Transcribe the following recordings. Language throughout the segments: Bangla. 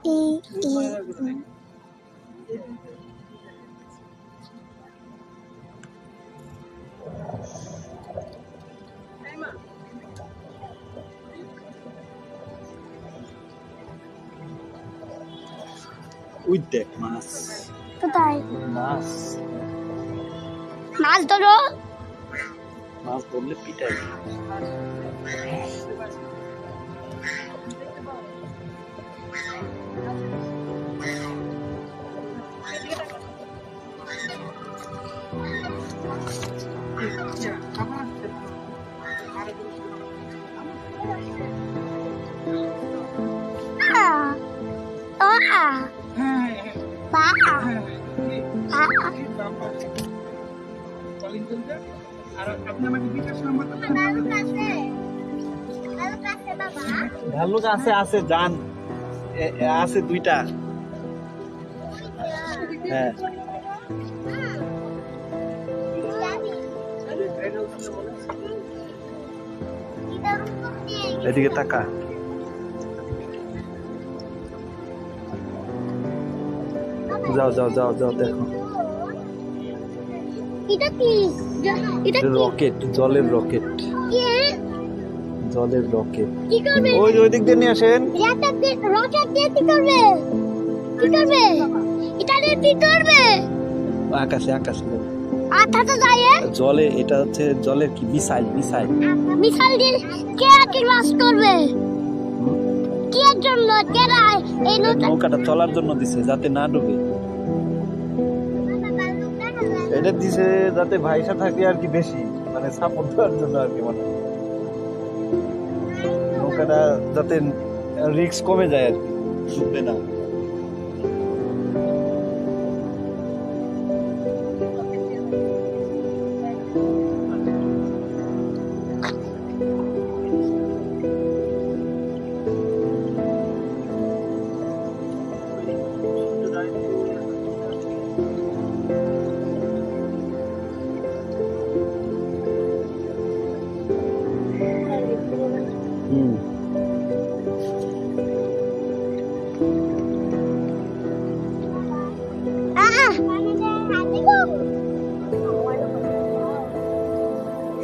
ই ই ওই দেখ মাছ কোথায় মাছ মাছ ধরো মাছ ধরলে পিটাই ভাল্লুক আছে আছে জান আছে দুইটা হ্যাঁ এদিকে তাকা যাও যাও যাও যাও দেখো এটা কি এটা কি রকেট জলের রকেট কি জলের রকেট কি করবে ওই ওই দিক দিয়ে নিয়ে আসেন রকেট দিয়ে কি করবে কি করবে এটা দিয়ে কি করবে আকাশে আকাশে আঠা তো যায় জলে এটা হচ্ছে জলের কি মিসাইল মিসাইল মিসাইল দিয়ে কে কি লস করবে কি এর জন্য কেরাই এই নৌকাটা চলার জন্য দিছে যাতে না ডুবে এটা দিছে যাতে ভাইসা থাকে আর কি বেশি মানে সাপোর্ট দেওয়ার জন্য আর কি মানে নৌকাটা যাতে রিস্ক কমে যায় আর কি ডুববে না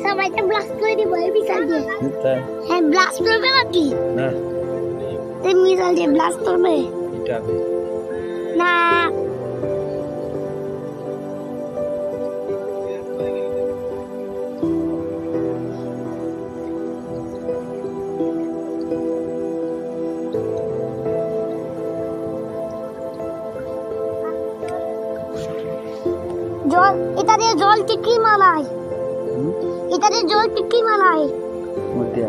সবাইকে ব্লাস্ট করে দিব এই মিসাইল দিয়ে হ্যাঁ ব্লাস্ট করবে নাকি না এই মিসাইল দিয়ে ব্লাস্ট করবে এটা না জল এটা দিয়ে জল টিকি মানায় এটা দিয়ে জল টিকি মানায় মধ্যে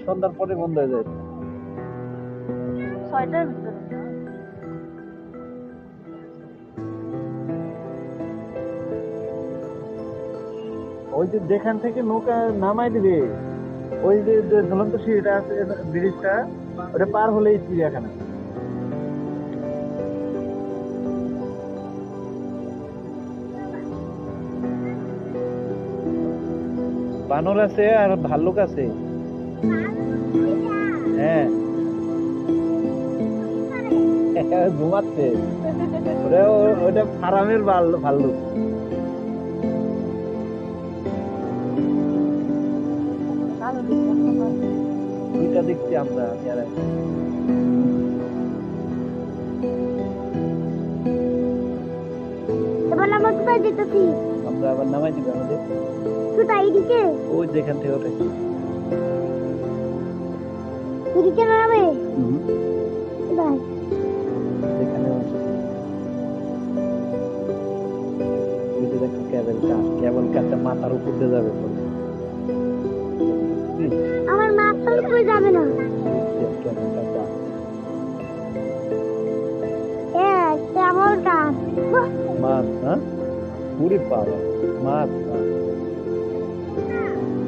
সন্ধ্যার পরে বন্ধ হয়ে যায় 6টার ভিতরে ওই যে যেখান থেকে নৌকা নামাই দিবে ওই যে ঝুলন্ত সিঁড়িটা আছে ব্রিজটা ওটা পার হলেই চিড়িয়াখানা বানর আছে আর ভাল্লুক আছে হ্যাঁ ঘুমাচ্ছে ওটা ফার্মের ভাল্লুক দুইটা দেখছি আমরা এবার আমরা কোথায় যেতেছি আমরা আবার নামাই দিবে আমাদের কোথায় এদিকে ওই যেখান থেকে ওঠে এদিকে নামে ভাই এখানে ওই যে দেখো কেবল কারটা মাথার উপর দিয়ে যাবে আমার মাথার উপরে যাবে না কেমন কাজ মাছ না পুরি পাওয়া মাছ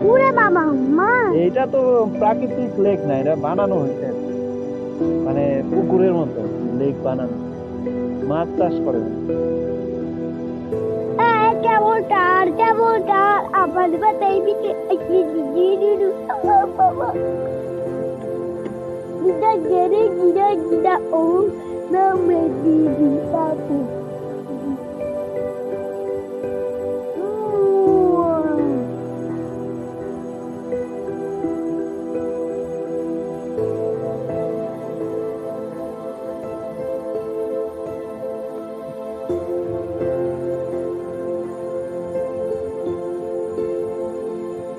পুরে বাবা মা এইটা তো প্রাকৃতিক লেক না, এটা বানানো হয়েছে মানে পুকুরের মতো লেক বানানো, মাছ চাষ করে কেমন কাজ আবার বাতাই বিতে গিটা গেরে গিটা ও নামে দিদি পাপু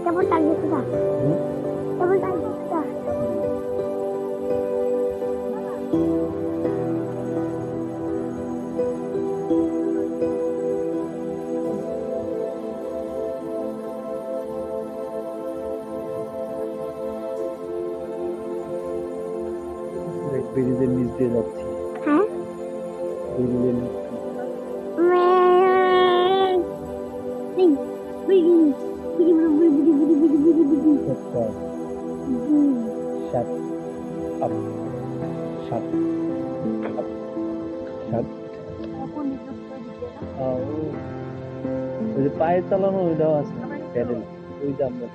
কেমন লাগছে সেটা কেমন লাগছে সেটা ব্রিজের নিচ দিয়ে যাচ্ছি। হ্যাঁ ব্রিজের নিচ আচ্ছা, shut up, shut up, shut ওই যে পায়ে চালানো ওইটাও আছে প্যাডেল, ওইটা আমরা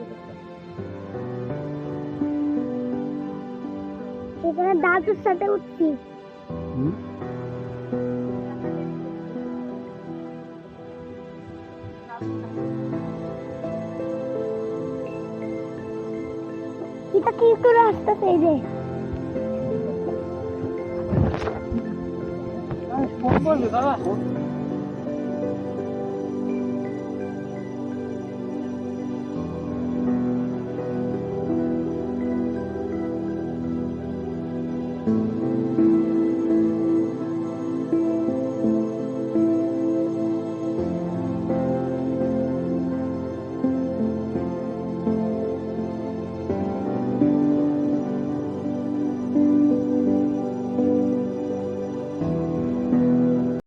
এখানে দাদুর সাথে উঠছি এটা কি করে আসতেছে এই যে দাদা